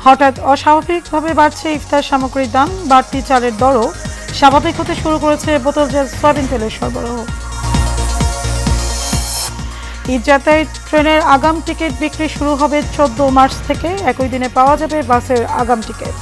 হঠাৎ অস্বাভাবিকভাবে বাড়ছে ইফতার সামগ্রীর দাম, বাড়তি চালের দরও স্বাভাবিক হতে শুরু করেছে বোতলজাত সয়াবিন তেলের সরবরাহ। ঈদ যাত্রায় ট্রেনের আগাম টিকিট বিক্রি শুরু হবে 14 মার্চ থেকে। একই দিনে পাওয়া যাবে বাসের আগাম টিকিট।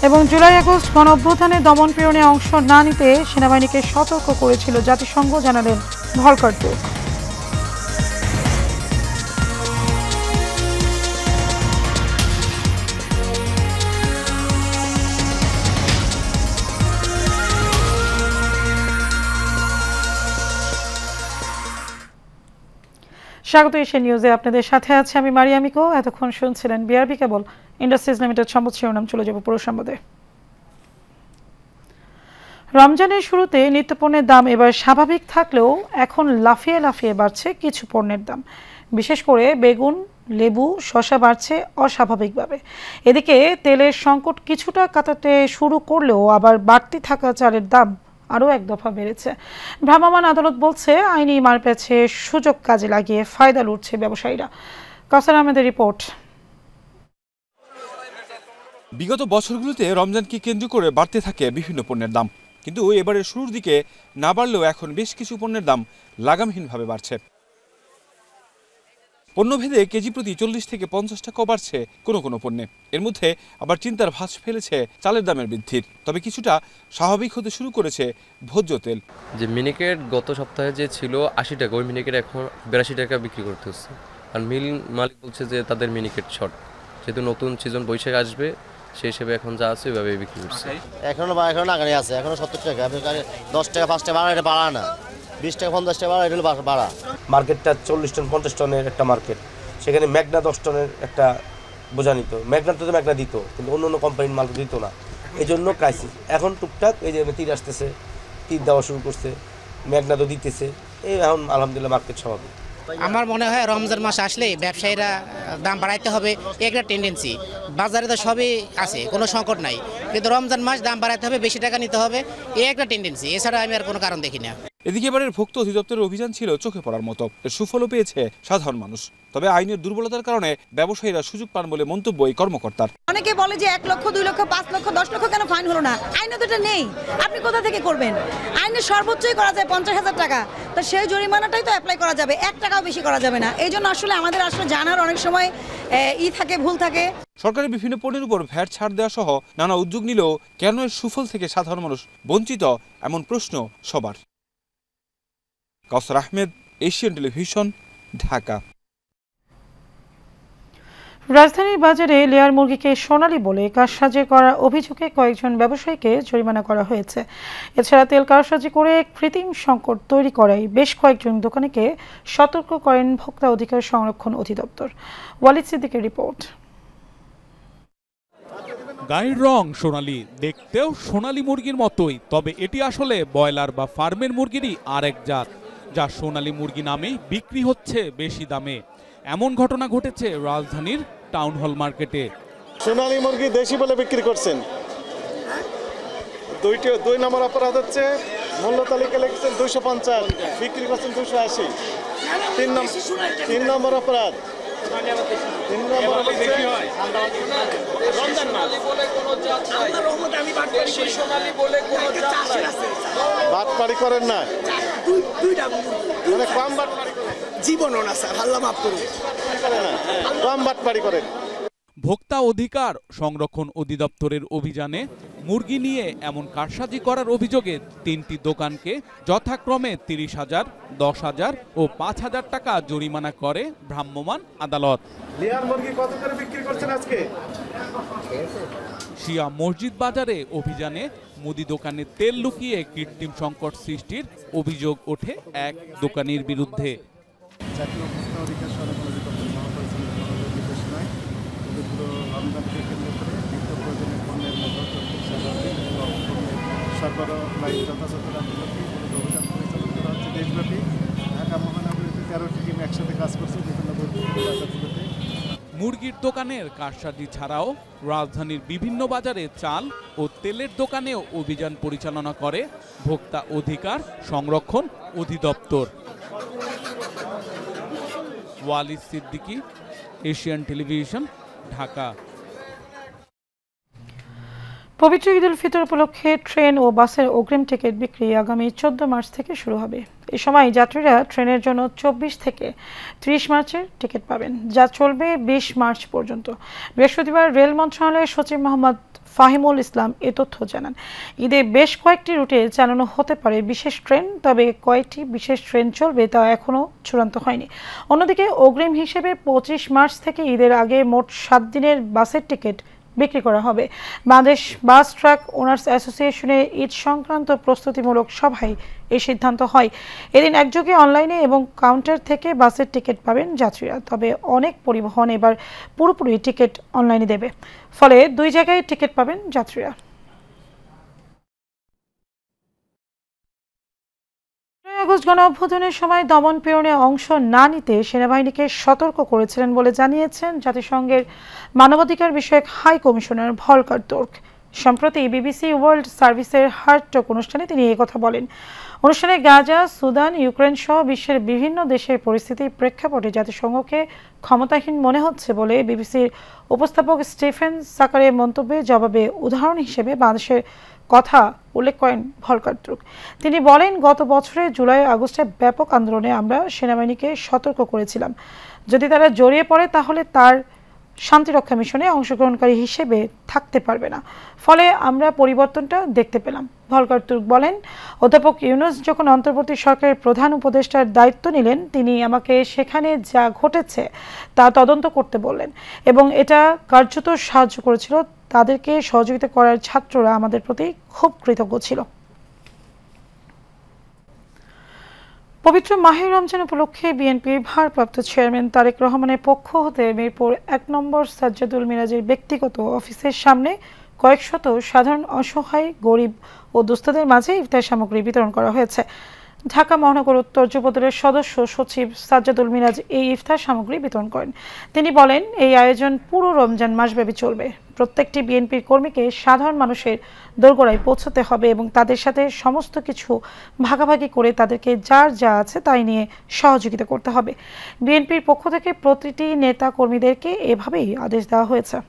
এবং জুলাই আগস্ট গণ অভ্যুত্থানে দমন-পীড়নে অংশ না নিতে সেনাবাহিনীকে সতর্ক করেছিল জাতিসংঘ, জানালেন ভলকার তুর্ক। স্বাগত এশিয়া নিউজে, আপনাদের সাথে আছে আমি মারিয়া মিকো। এতক্ষণ শুনছিলেন বিআরবি কেবল ইন্ডাস্ট্রিজ লিমিটেড সংবাদ শিরোনাম। চলে যাব পুরো সংবাদে। রমজানের শুরুতে নিত্যপণ্যের দাম এবার স্বাভাবিক থাকলেও এখন লাফিয়ে লাফিয়ে বাড়ছে কিছু পণ্যের দাম। বিশেষ করে বেগুন, লেবু, শসা বাড়ছে অস্বাভাবিকভাবে। এদিকে তেলের সংকট কিছুটা কাটাতে শুরু করলেও আবার বাড়তি থাকা চালের দাম আরও এক দফা বেড়েছে। ভ্রাম্যমাণ আদালত বলছে আইনি মারপ্যাচে সুযোগ কাজে লাগিয়ে ফায়দা লুটছে ব্যবসায়ীরা। কাউসার আহমেদের রিপোর্ট। বিগত বছরগুলোতে রমজানকে কেন্দ্র করে বাড়তে থাকে বিভিন্ন পণ্যের দাম, কিন্তু এবারের শুরুর দিকে না বাড়লেও এখন বেশ কিছু পণ্যের দাম লাগামহীনভাবে বাড়ছে। পণ্যভেদে কেজি প্রতি 40 থেকে 50 টাকাও বাড়ছে কোনো কোনো পণ্যে। এর মধ্যে আবার চিন্তার ভাঁজ ফেলেছে চালের দামের বৃদ্ধির। তবে কিছুটা স্বাভাবিক হতে শুরু করেছে ভোজ্য তেল। যে মিনিকেট গত সপ্তাহে যে ছিল 80 টাকা, ওই মিনিকেট এখন 82 টাকা বিক্রি করতে হচ্ছে। আর মিল মালিক বলছে যে তাদের মিনিকেট শর্ট, যেহেতু নতুন সিজন বৈশাখ আসবে সেই হিসেবে এখন যা আছে ওইভাবে বিক্রি করছে। এখনো নাগারি আছে, এখনো 70 টাকা। 10 টাকা 5 টাকা বাড়া, এটা বাড়া না। 20 টাকা 50 টাকা বাড়া, এটা হলো বাড়া। মার্কেটটা 40 টন 50 টনের একটা মার্কেট, সেখানে ম্যাগনা 10 টনের একটা বোঝা নিত। ম্যাগনা তো ম্যাগনা দিত, কিন্তু অন্য অন্য কোম্পানির মাল দিত না। এই জন্য ক্রাইসিস। এখন টুকটাক এই যে তীর আসতেছে, তীর দেওয়া শুরু করছে, ম্যাগনা তো দিতেছে। এই এখন আলহামদুলিল্লাহ মার্কেট স্বাভাবিক। আমার মনে হয় রমজান মাস আসলে ব্যবসায়ীরা দাম বাড়াইতে হবে, একটা টেন্ডেন্সি। বাজারে তো সবই আছে, কোনো সংকট নাই, কিন্তু রমজান মাস দাম বাড়াইতে হবে, বেশি টাকা নিতে হবে, এই একটা টেন্ডেন্সি। এছাড়া আমি আর কোনো কারণ দেখি না। এদিকে এবারের ভোক্তা অধিদপ্তরের অভিযান ছিল চোখে পড়ার মতো। এর সুফলও পেয়েছে সাধারণ মানুষ। তবে আইনের দুর্বলতার কারণে ব্যবসায়ীরা সুযোগ পান বলে মন্তব্য এই কর্মকর্তার। অনেকে বলে যে 1 লক্ষ, 2 লক্ষ, 5 লক্ষ, 10 লক্ষ কেন ফাইন হলো না? আইনে তো এটা নেই, আপনি কোথা থেকে করবেন? আইনে সর্বোচ্চই করা যায় 50,000 টাকা। তো সেই জরিমানাটাই তো অ্যাপ্লাই করা যাবে, 1 টাকাও বেশি করা যাবে না। এই জন্য আসলে আমাদের জানার অনেক সময় থাকে, ভুল থাকে। সরকারের বিভিন্ন পণ্যের উপর ভ্যাট ছাড় দেওয়া সহ নানা উদ্যোগ নিলেও কেন এর সুফল থেকে সাধারণ মানুষ বঞ্চিত, এমন প্রশ্ন সবার। কাউসার আহমেদ, এশিয়ান টেলিভিশন, ঢাকা। রাজধানীর বাজারে লেয়ার মুরগিকে সোনালী বলে কারসাজি করার অভিযোগে কয়েকজন ব্যবসায়ীকে জরিমানা করা হয়েছে। এছাড়া তেল কারসাজি করে কৃত্রিম সংকট তৈরি করায় বেশ কয়েকজন দোকানিকে সতর্ক করেন ভোক্তা অধিকার সংরক্ষণ অধিদপ্তর। ওয়ালিদ সিদ্দিকের রিপোর্ট। গায়ের রং সোনালী, দেখতেও সোনালী মুরগির মতোই, তবে এটি আসলে ব্রয়লার বা ফার্মের মুরগিরই আরেক জাত, যা সোনালী মুরগি নামেই বিক্রি হচ্ছে বেশি দামে। এমন ঘটনা ঘটেছে রাজধানীর টাউন হল মার্কেটে। সোনালী মুরগি দেশি বলে বিক্রি করছেন। 2 নম্বর অপরাধ হচ্ছে মূল্য তালিকা লিখছেন 250, বিক্রি করছেন 280। 3 নম্বর অপরাধ। বাটপাড়ি করেন না, মানে কম বাটপাড়ি করেন। জীবনও না স্যার, আল্লাহ মাফ করুন, কম বাটপাড়ি করেন। ভোক্তা অধিকার সংরক্ষণ অধিদপ্তরের অভিযানে মুরগি নিয়ে এমন কারসাজি করার অভিযোগে 3টি দোকানকে যথাক্রমে 30,000, 10,000 ও 5,000 টাকা জরিমানা করে ভ্রাম্যমাণ আদালত। লেয়ার মুরগি কত করে বিক্রি করছেন আজকে? শিয়া মসজিদ বাজারে অভিযানে মুদি দোকানে তেল লুকিয়ে কৃত্রিম সংকট সৃষ্টির অভিযোগ ওঠে এক দোকানির বিরুদ্ধে। জাতীয় ভোক্তা অধিকার সংরক্ষণ অধিদপ্তর মহাপরিচালকের নির্দেশনায় রমজানকে কেন্দ্র করে নিত্য প্রয়োজনীয় পণ্যের মতো সরবরাহ যথাযথ রাখতে অভিযান পরিচালনা করা হচ্ছে দেশব্যাপী। ঢাকা মহানগরীতে 13টি টিম একসাথে কাজ করছে বিভিন্ন বাজারগুলোতে। মুরগির দোকানের কারসাজি ছাড়াও রাজধানীর বিভিন্ন বাজারে চাল ও তেলের দোকানেও অভিযান পরিচালনা করে ভোক্তা অধিকার সংরক্ষণ অধিদপ্তর। Walid Siddiqui, Asian television, Dhaka. পবিত্র ঈদ উল ফিতর উপলক্ষে ট্রেন ও বাসের অগ্রিম টিকিট বিক্রি আগামী 14 মার্চ থেকে শুরু হবে। এ সময় যাত্রীরা ট্রেনের জন্য 24 থেকে 30 মার্চের টিকিট পাবেন, যা চলবে 20 মার্চ পর্যন্ত। বৃহস্পতিবার রেল মন্ত্রণালয়ের সচিব মোহাম্মদ ফাহিমুল ইসলাম এ তথ্য জানান। ঈদে বেশ কয়েকটি রুটে চালানো হতে পারে বিশেষ ট্রেন, তবে কয়েকটি বিশেষ ট্রেন চলবে তা এখনও চূড়ান্ত হয়নি। অন্যদিকে অগ্রিম হিসেবে 25 মার্চ থেকে ঈদের আগে মোট 7 দিনের বাসের টিকিট বিক্রি করা হবে। বাংলাদেশ বাস ট্রাক ওনার্স অ্যাসোসিয়েশনের ঈদ সংক্রান্ত প্রস্তুতিমূলক সভায় এই সিদ্ধান্ত হয়। এদিন একযোগে অনলাইনে এবং কাউন্টার থেকে বাসের টিকিট পাবেন যাত্রীরা, তবে অনেক পরিবহন এবার পুরোপুরি টিকিট অনলাইনে দেবে, ফলে 2 জায়গায় টিকিট পাবেন যাত্রীরা। আগস্ট গণ অভ্যুত্থানের সময় দমন পীড়নে অংশ না নিতে সেনাবাহিনীকে সতর্ক করেছিলেন বলে জানিয়েছেন জাতিসংঘের মানবাধিকার বিষয়ক হাই কমিশনার ভলকার তুর্ক। সম্প্রতি বিবিসি ওয়ার্ল্ড সার্ভিসের হার্ট টক অনুষ্ঠানে তিনি কথা বলেন। অনুষ্ঠানে গাজা, সুদান, ইউক্রেন সহ বিশ্বের বিভিন্ন দেশের পরিস্থিতির প্রেক্ষাপটে জাতিসংঘকে ক্ষমতাহীন মনে হচ্ছে বলে বিবিসির উপস্থাপক স্টিফেন সাকারের মন্তব্যের জবাবে উদাহরণ হিসেবে বাংলাদেশের কথা উল্লেখ করেন ভলকার তুর্ক। তিনি বলেন, গত বছরের জুলাই আগস্টে ব্যাপক আন্দোলনে আমরা সেনাবাহিনীকে সতর্ক করেছিলাম, যদি তারা জড়িয়ে পড়ে তাহলে তার শান্তিরক্ষা মিশনে অংশগ্রহণকারী হিসেবে থাকতে পারবে না, ফলে আমরা পরিবর্তনটা দেখতে পেলাম। ভলকার তুর্ক বলেন, অধ্যাপক ইউনূস যখন অন্তর্বর্তী সরকারের প্রধান উপদেষ্টার দায়িত্ব নিলেন, তিনি আমাকে সেখানে যা ঘটেছে তা তদন্ত করতে বললেন এবং এটা কার্যত সাহায্য করেছিল। তাদেরকে সহযোগিতা করার ছাত্ররা আমাদের প্রতি খুব কৃতজ্ঞ ছিল। পবিত্র মাহে রমজান উপলক্ষে বিএনপির ভারপ্রাপ্ত চেয়ারম্যান তারেক রহমানের পক্ষ হতে মিরপুর 1 নম্বর সাজ্জাদুল মিরাজের ব্যক্তিগত অফিসের সামনে কয়েকশত সাধারণ অসহায়, গরিব ও দুস্থদের মাঝে ইফতার সামগ্রী বিতরণ করা হয়েছে। ঢাকা মহানগর উত্তর যুবদলের সদস্য সচিব সাজ্জাদুল মিরাজ এই ইফতার সামগ্রী বিতরণ করেন। তিনি বলেন, এই আয়োজন পুরো রমজান মাসব্যাপী চলবে। প্রত্যেকটি বিএনপির কর্মীকে সাধারণ মানুষের দোরগোড়ায় পৌঁছতে হবে এবং তাদের সাথে সমস্ত কিছু ভাগাভাগি করে তাদেরকে যার যা আছে তাই নিয়ে সহযোগিতা করতে হবে। বিএনপির পক্ষ থেকে প্রতিটি নেতা কর্মীদেরকে এভাবেই আদেশ দেওয়া হয়েছে।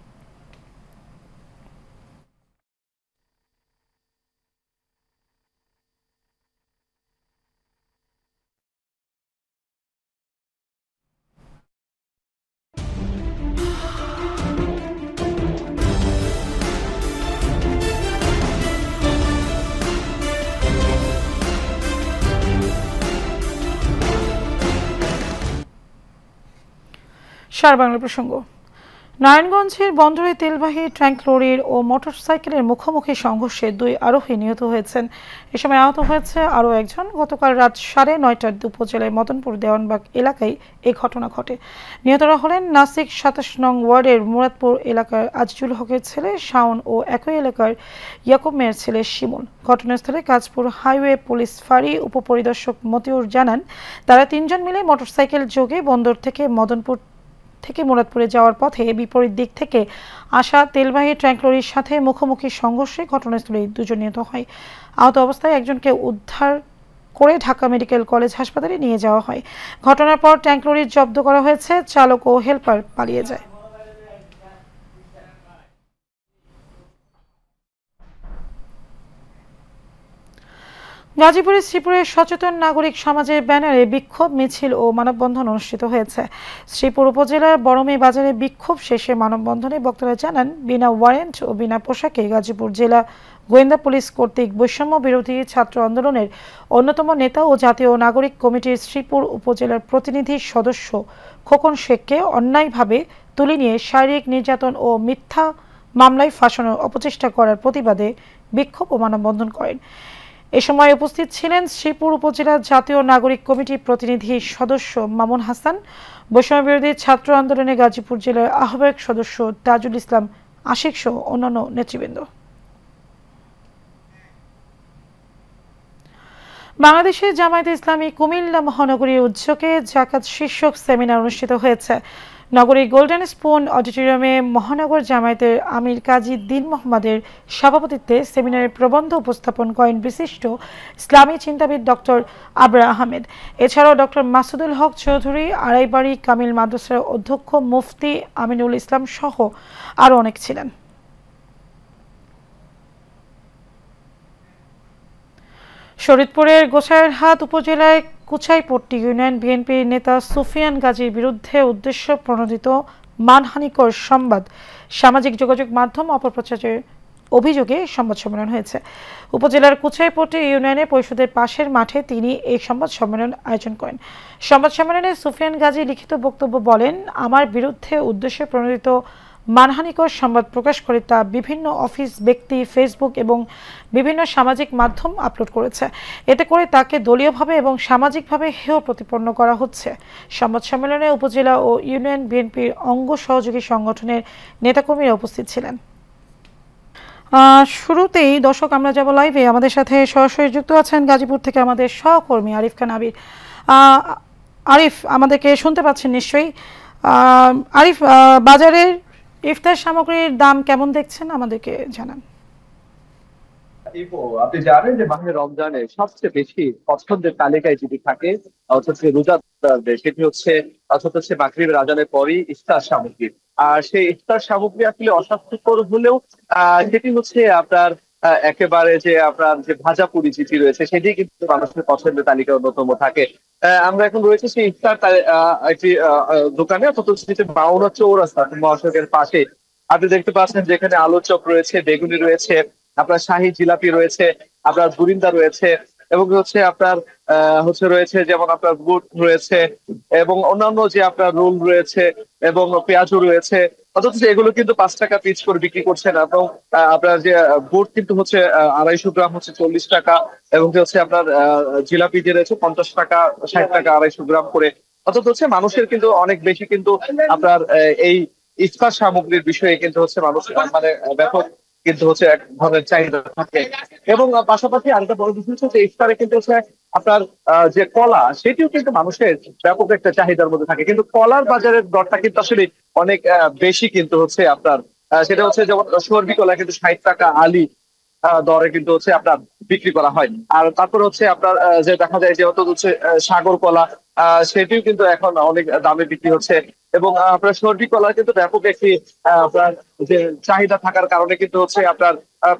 সার বাংলা প্রসঙ্গ। নারায়ণগঞ্জের বন্দরে তেলবাহী ট্যাঙ্ক লরির ও মোটরসাইকেলের মুখোমুখি সংঘর্ষে 2 আরোহী নিহত হয়েছেন। এ সময় আহত হয়েছে আরও একজন। গতকাল রাত 9:30টায় উপজেলার মদনপুর দেওয়ানবাগ এলাকায় এই ঘটনা ঘটে। নিহতরা হলেন নাসিক 27 নং ওয়ার্ডের মুরাদপুর এলাকার আজিজুল হকের ছেলে শাওন ও একই এলাকার ইয়াকুব মেয়ের ছেলে শিমুল। ঘটনাস্থলে কাজপুর হাইওয়ে পুলিশ ফাঁড়ি উপপরিদর্শক মতিউর জানান, তারা 3 জন মিলে মোটরসাইকেল যোগে বন্দর থেকে মদনপুর থেকে মুরাদপুরে যাওয়ার পথে বিপরীত দিক থেকে আসা তেলবাহী ট্যাঙ্ক লরির সাথে মুখোমুখি সংঘর্ষে ঘটনাস্থলে 2 জন নিহত হয়। আহত অবস্থায় একজনকে উদ্ধার করে ঢাকা মেডিকেল কলেজ হাসপাতালে নিয়ে যাওয়া হয়। ঘটনার পর ট্যাঙ্ক লরি জব্দ করা হয়েছে, চালক ও হেলপার পালিয়ে যায়। গাজীপুরের শ্রীপুরের সচেতন নাগরিক সমাজের ব্যানারে বিক্ষোভ মিছিল ও মানববন্ধন অনুষ্ঠিত হয়েছে। শ্রীপুর উপজেলার বড়মী বাজারে বিক্ষোভ শেষে মানববন্ধনে বক্তারা জানান, বিনা ওয়ারেন্ট ও বিনা পোশাকে গাজীপুর জেলা গোয়েন্দা পুলিশ কর্তৃক বৈষম্য বিরোধী ছাত্র আন্দোলনের অন্যতম নেতা ও জাতীয় নাগরিক কমিটির শ্রীপুর উপজেলার প্রতিনিধি সদস্য খোকন শেখকে অন্যায়ভাবে তুলে নিয়ে শারীরিক নির্যাতন ও মিথ্যা মামলায় ফাঁসানোর অপচেষ্টা করার প্রতিবাদে বিক্ষোভ ও মানববন্ধন করেন। এ সময় উপস্থিত ছিলেন শ্রীপুর উপজেলা জাতীয় নাগরিক কমিটির প্রতিনিধি সদস্য মামুন হাসান, বৈষম্য বিরোধী ছাত্র আন্দোলনে গাজীপুর জেলার আহ্বায়ক সদস্য তাজুল ইসলাম আশিক সহ অন্যান্য নেতৃবৃন্দ। বাংলাদেশে জামায়াতে ইসলামী কুমিল্লা মহানগরীর উদ্যোগে জাকাত শীর্ষক সেমিনার অনুষ্ঠিত হয়েছে। নগরীর গোল্ডেন স্পুন অডিটোরিয়ামে মহানগর জামায়াতের আমির কাজী দীন মোহাম্মদের সভাপতিত্বে সেমিনারে প্রবন্ধ উপস্থাপন করেন বিশিষ্ট ইসলামী চিন্তাবিদ ডক্টর আবরা আহমেদ। এছাড়াও ডক্টর মাসুদুল হক চৌধুরী, আড়াইবাড়ি কামিল মাদ্রাসার অধ্যক্ষ মুফতি আমিনুল ইসলাম সহ আরও অনেক ছিলেন। শরীয়তপুরের গোসাইরহাট উপজেলায় কুচাইপট্টি ইউনিয়ন বিএনপির নেতা সুফিয়ান গাজীর বিরুদ্ধে উদ্দেশ্য প্রণোদিত মানহানিকর সংবাদ সামাজিক যোগাযোগ মাধ্যম অপপ্রচারের অভিযোগে সংবাদ সম্মেলন হয়েছে। উপজেলার কুচাইপট্টি ইউনিয়নের পরিষদের পাশের মাঠে তিনি এই সংবাদ সম্মেলন আয়োজন করেন। সংবাদ সম্মেলনে সুফিয়ান গাজী লিখিত বক্তব্য বলেন, আমার বিরুদ্ধে উদ্দেশ্য প্রণোদিত মানহানিকর সংবাদ প্রকাশ করে তা বিভিন্ন অফিস, ব্যক্তি, ফেসবুক এবং বিভিন্ন সামাজিক মাধ্যম আপলোড করেছে। এতে করে তাকে দলীয়ভাবে এবং সামাজিকভাবে হেয় প্রতিপন্ন করা হচ্ছে। সংবাদ সম্মেলনে উপজেলা ও ইউনিয়ন বিএনপির অঙ্গ সহযোগী সংগঠনের নেতাকর্মীরা উপস্থিত ছিলেন। শুরুতেই দর্শক আমরা যাব লাইভে। আমাদের সাথে সরাসরি যুক্ত আছেন গাজীপুর থেকে আমাদের সহকর্মী আরিফ খান আবির। আরিফ, আমাদেরকে শুনতে পাচ্ছেন নিশ্চয়ই? আরিফ, বাজারের ইফতার সামগ্রীর দাম কেমন দেখছেন আমাদেরকে জানান। আপনি জানেন যে মাহে রমজানে সবচেয়ে বেশি পছন্দের তালিকায় যদি থাকে হচ্ছে রোজাদারদের, সেটি হচ্ছে মাগরিবের আজানের পরই ইফতার সামগ্রী। আর সেই ইফতার সামগ্রী আসলে অস্বাস্থ্যকর হলেও সেটি হচ্ছে আপনার একেবারে যে আপনার যে ভাজা পুরি যেটি রয়েছে সেটি কিন্তু মানুষের পছন্দের তালিকায় অন্যতম থাকে। আমরা এখন রয়েছে সেই ইফতার একটি দোকানে, অর্থাৎ 52 চৌরাস্তা মহাসড়কের পাশে। আপনি দেখতে পাচ্ছেন যেখানে আলুর চপ রয়েছে, বেগুনি রয়েছে, আপনার শাহী জিলাপি রয়েছে, আপনার বুরিন্দা রয়েছে এবং আপনার রয়েছে যেমন আপনার বুট রয়েছে এবং অন্যান্য যে আপনার রোল রয়েছে এবং পেঁয়াজও রয়েছে। অথচ এগুলো কিন্তু 5 টাকা পিস করে বিক্রি করছেন এবং আপনার যে বুট কিন্তু 250 গ্রাম 40 টাকা এবং আপনার জিলাপি যে রয়েছে 50 টাকা, 60 টাকা 250 গ্রাম করে। অথচ মানুষের কিন্তু অনেক বেশি কিন্তু আপনার এই ইফতার সামগ্রীর বিষয়ে কিন্তু মানুষ মানে ব্যাপক কিন্তু এক ধরনের চাহিদা থাকে। এবং পাশাপাশি আরেকটা বড় বিষয় হচ্ছে ইফতারে কিন্তু আপনার যে কলা, সেটিও কিন্তু মানুষের ব্যাপক একটা চাহিদার মধ্যে থাকে। কিন্তু কলার বাজারের দরটা কিন্তু আসলে অনেক বেশি কিন্তু আপনার সেটা যেমন সর্বি কলা কিন্তু 60 টাকা আলি দরে কিন্তু আপনার বিক্রি করা হয়। আর তারপরে আপনার যে দেখা যায় যে সাগর কলা, সেটিও কিন্তু এখন অনেক দামে বিক্রি হচ্ছে এবং আপনার সর্বি কলার কিন্তু ব্যাপক একটি আপনার যে চাহিদা থাকার কারণে কিন্তু আপনার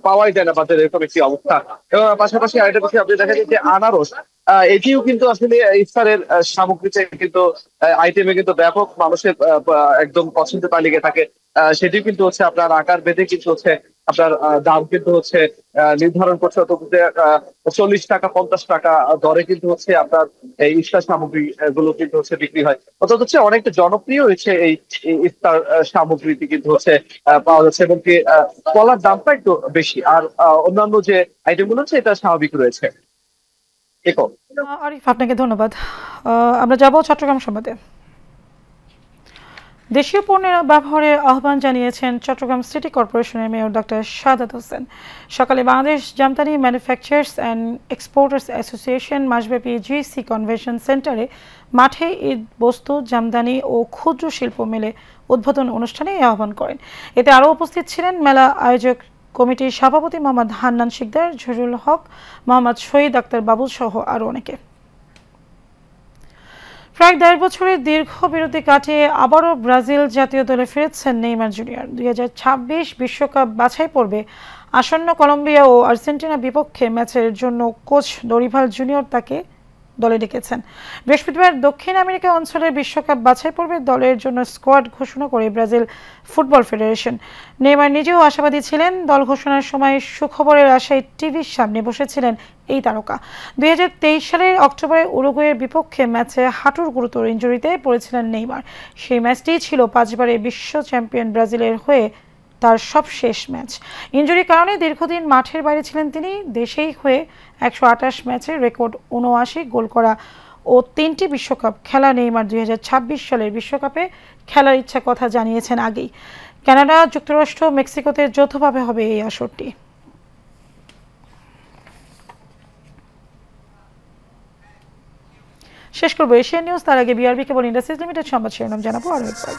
পাওয়াই যায় না বাজারে, এরকম একটি অবস্থা। এবং পাশাপাশি আরেকটা বিষয় আপনি দেখা যায় যে আনারস, এটিও কিন্তু আসলে ইফতারের সামগ্রীতে কিন্তু আইটেমে কিন্তু ব্যাপক মানুষের একদম পছন্দের তালিকায় থাকে। সেটিও কিন্তু আপনার আকার বেঁধে কিন্তু আপনার দাম কিন্তু নির্ধারণ করছে, 40 টাকা 50 টাকা দরে কিন্তু আপনার এই ইফতার সামগ্রী গুলো কিন্তু বিক্রি হয়। অর্থাৎ অনেকটা জনপ্রিয় হয়েছে এই ইফতার সামগ্রীটি কিন্তু পাওয়া যাচ্ছে এবং কি কলার দামটা একটু বেশি, আর অন্যান্য যে আইটেম গুলো এটা স্বাভাবিক রয়েছে। আরিফ, আপনাকে ধন্যবাদ। আমরা যাব চট্টগ্রাম সংবাদে। দেশীয় পণ্যের ব্যবহারের আহ্বান জানিয়েছেন চট্টগ্রাম সিটি কর্পোরেশনের মেয়র ডক্টর সাদাত হোসেন। সকালে Bangladesh Jamdani manufacturers and exporters association মাসব্যাপী জিসি কনভেনশন সেন্টারে মাঠে ঈদ বস্তু, জামদানি ও ক্ষুদ্র শিল্প মেলে উদ্বোধন অনুষ্ঠানে এই আহ্বান করেন। এতে আরও উপস্থিত ছিলেন মেলা আয়োজক কমিটির সভাপতি মোহাম্মদ হান্নান শিকদার, জহুরুল হক, মোহাম্মদ শহীদ আক্তার বাবুল সহ আরও অনেকে। প্রায় 1.5 বছরের দীর্ঘ বিরতি কাটিয়ে আবারও ব্রাজিল জাতীয় দলে ফিরেছেন নেইমার জুনিয়র। 2026 বিশ্বকাপ বাছাই পর্বে আসন্ন কলম্বিয়া ও আর্জেন্টিনা বিপক্ষে ম্যাচের জন্য কোচ দরিভাল জুনিয়র তাকে দলে ডেকেছেন। বৃহস্পতিবার দক্ষিণ আমেরিকা অঞ্চলের বিশ্বকাপ বাছাই পর্বে দলের জন্য স্কোয়াড ঘোষণা করে ব্রাজিল ফুটবল ফেডারেশন। নেইমার নিজেও আশাবাদী ছিলেন। দল ঘোষণার সময় সুখবরের আশায় টিভির সামনে বসেছিলেন এই তারকা। 2023 সালের অক্টোবরে উরুগুয়ের বিপক্ষে ম্যাচে হাঁটুর গুরুতর ইনজুরিতে পড়েছিলেন নেইমার। সেই ম্যাচটি ছিল 5 বারের বিশ্ব চ্যাম্পিয়ন ব্রাজিলের হয়ে তার সবশেষ ম্যাচ। ইনজুরির কারণে দীর্ঘদিন মাঠের বাইরে ছিলেন তিনি। দেশেই হয়ে 128 ম্যাচে রেকর্ড 79 গোল করা ও 3টি বিশ্বকাপ খেলা নেইমার 2026 সালের বিশ্বকাপে খেলার ইচ্ছা কথা জানিয়েছেন আগেই। কানাডা, যুক্তরাষ্ট্র, মেক্সিকোতে যৌথভাবে হবে এই আসরটি। শেষ করবো এশিয়ান নিউজ, তার আগে বিআরবি কেবল ইন্ডাস্ট্রিজ লিমিটেড সংবাদ শিরোনাম জানাবো আরও একবার।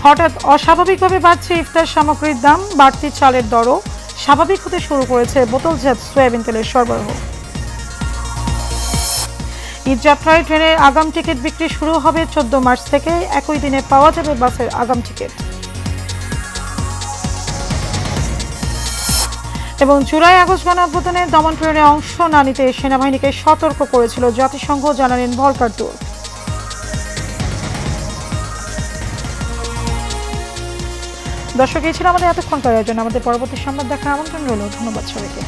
হঠাৎ অস্বাভাবিকভাবে বাড়ছে ইফতার সামগ্রীর দাম, বাড়তি চালের দরও স্বাভাবিক হতে শুরু করেছে বোতলজাত সয়াবিন তেলের সরবরাহ। ঈদযাত্রায় ট্রেনের আগাম টিকিট বিক্রি শুরু হবে 14 মার্চ থেকে, একই দিনে পাওয়া যাবে বাসের আগাম টিকিট। এবং জুলাই আগস্ট গণঅভ্যুত্থানে দমন পীড়নে অংশ না নিতে সেনাবাহিনীকে সতর্ক করেছিল জাতিসংঘ, জানালেন ভলকার তুর্ক। দর্শক, এই ছিল আমাদের এতক্ষণকার আয়োজন। আমাদের পরবর্তী সংবাদ দেখার আমন্ত্রণ রইল। ধন্যবাদ সবাইকে।